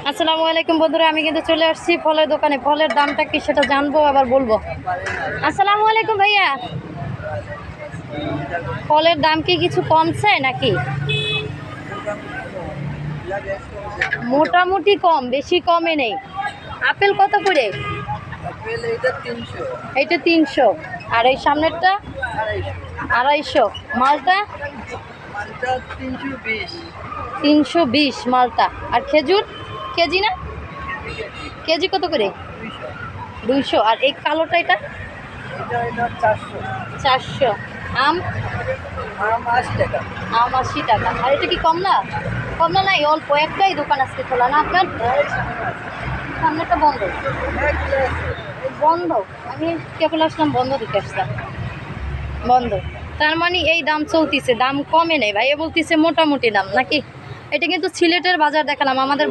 আসসালামু আলাইকুম বন্ধুরা, আমি কিন্তু চলে আসছি ফলের দোকানে। ফলের দামটা কি সেটা জানবো, আবার বলবো। আসসালামু আলাইকুম ভাইয়া, ফলের দাম কি কিছু কমছে নাকি? মোটামুটি কম, বেশি কমে নেই। আপেল কত করে? এইটা 300, আর এই সামনেরটা 250। মালটা 320 মালটা। আর খেজুর কেজি না? কেজি কত করে? 200। আর এই কালোটা এটা 400। আম 80 টাকা। আর এটা কি কমলা? কমলা নাই, অল্প একটাই দোকান আজকে খোলা না আপনার? সামনেটা বন্ধ বন্ধ। আমি কেবল আসলাম বন্ধ দেখে আসলাম, বন্ধ। তার মানে এই দাম চলতিছে, দাম কমে নেই। ভাইয়া বলতিছে মোটামুটি দাম নাকি? এটা কিন্তু সিলেটের বাজার দেখালাম, আমাদের